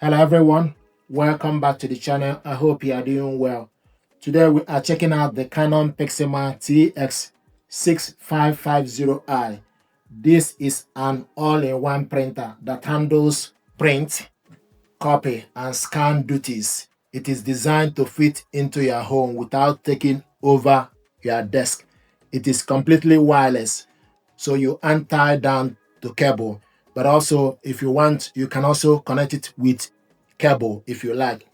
Hello everyone, welcome back to the channel. I hope you are doing well. Today we are checking out the Canon Pixma TS6550i. This is an all-in-one printer that handles print, copy, and scan duties. It is designed to fit into your home without taking over your desk. It is completely wireless, so you aren't tied down to cable. But also, if you want, you can also connect it with cable if you like.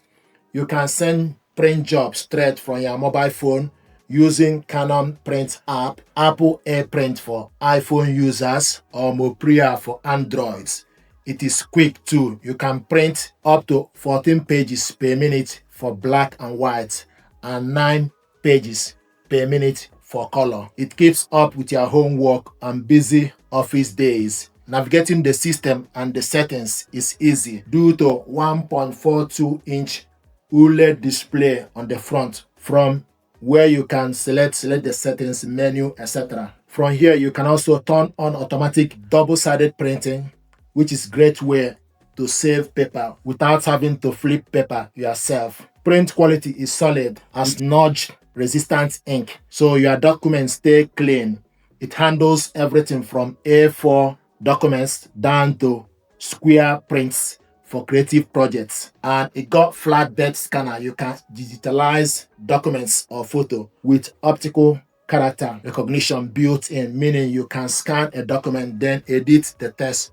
You can send print jobs straight from your mobile phone using Canon Print app, Apple AirPrint for iPhone users, or Mopria for Androids. It is quick too. You can print up to 14 pages per minute for black and white and 9 pages per minute for color. It keeps up with your homework and busy office days. Navigating the system and the settings is easy due to 1.42-inch OLED display on the front, from where you can select the settings menu, etc. From here, you can also turn on automatic double-sided printing, which is a great way to save paper without having to flip paper yourself. Print quality is solid as nudge resistant ink, so your documents stay clean. It handles everything from A4 documents down to square prints for creative projects. And it got flatbed scanner. You can digitalize documents or photo with optical character recognition built in, meaning you can scan a document then edit the text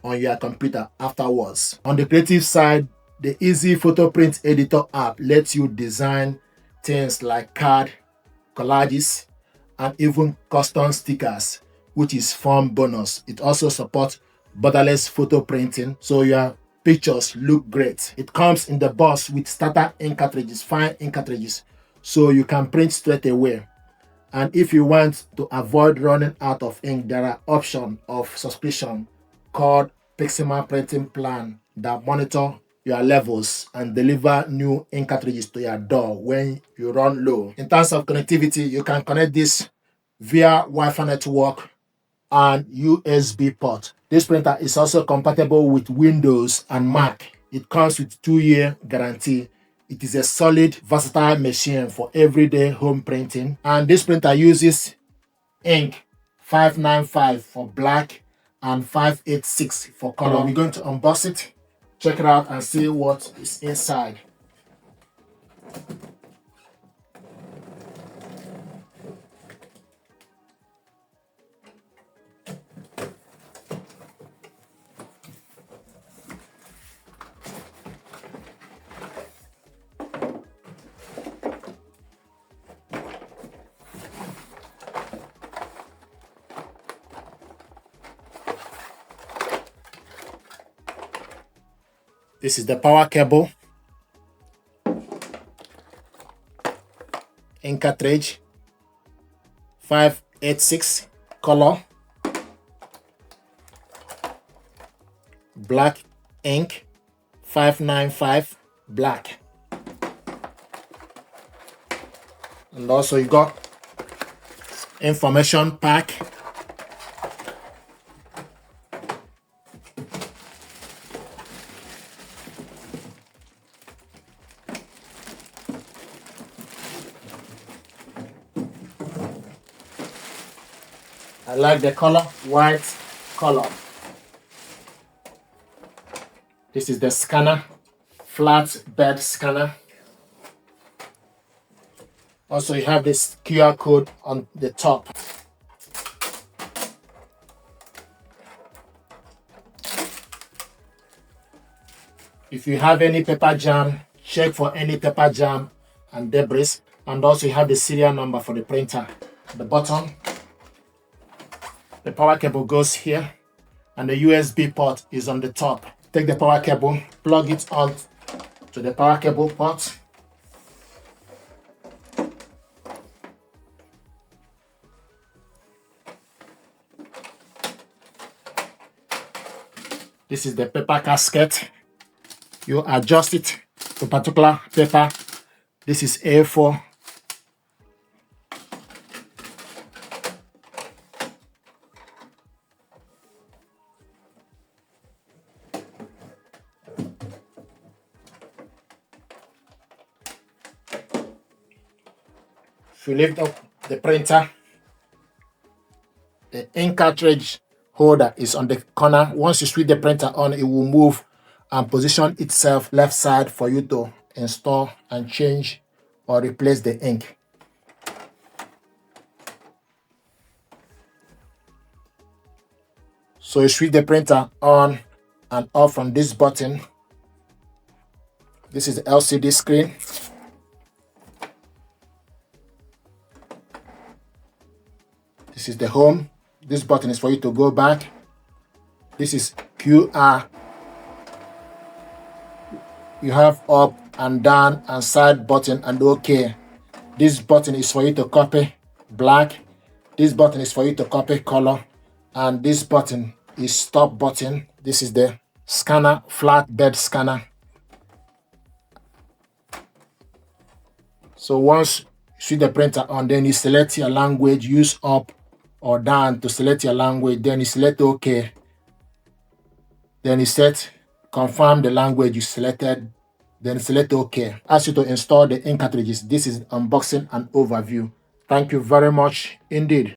on your computer afterwards. On the creative side, the Easy Photo Print Editor app lets you design things like card, collages, and even custom stickers, which is fun bonus. It also supports borderless photo printing, so your pictures look great. It comes in the box with starter ink cartridges, fine ink cartridges, so you can print straight away. And if you want to avoid running out of ink, there are options of subscription called Pixma Printing Plan that monitor your levels and deliver new ink cartridges to your door when you run low. In terms of connectivity, you can connect this via Wi-Fi network and USB port. This printer is also compatible with Windows and Mac. It comes with 2-year guarantee. It is a solid, versatile machine for everyday home printing. And this printer uses ink 595 for black and 586 for color. We're going to unbox it, check it out, and see what is inside. This is the power cable, ink cartridge, 586 color, black ink, 595 black. And also you got information pack, I like the color, white color. This is the scanner, flat bed scanner. Also, you have this QR code on the top. If you have any paper jam, check for any paper jam and debris. And also you have the serial number for the printer. At the bottom, the power cable goes here, and the USB port is on the top. Take the power cable, plug it on to the power cable port. This is the paper casket. You adjust it to particular paper. This is A4. If you lift up the printer, the ink cartridge holder is on the corner. Once you switch the printer on, it will move and position itself left side for you to install and change or replace the ink. So you switch the printer on and off from this button. This is the LCD screen. This is the home. This button is for you to go back. This is QR. You have up and down and side button and OK. This button is for you to copy black. This button is for you to copy color. And this button is stop button. This is the scanner, flatbed scanner. So once you switch the printer on, then you select your language, use up or down to select your language, then you select OK. Then you set confirm the language you selected, then select OK. Ask you to install the ink cartridges. This is unboxing and overview. Thank you very much indeed.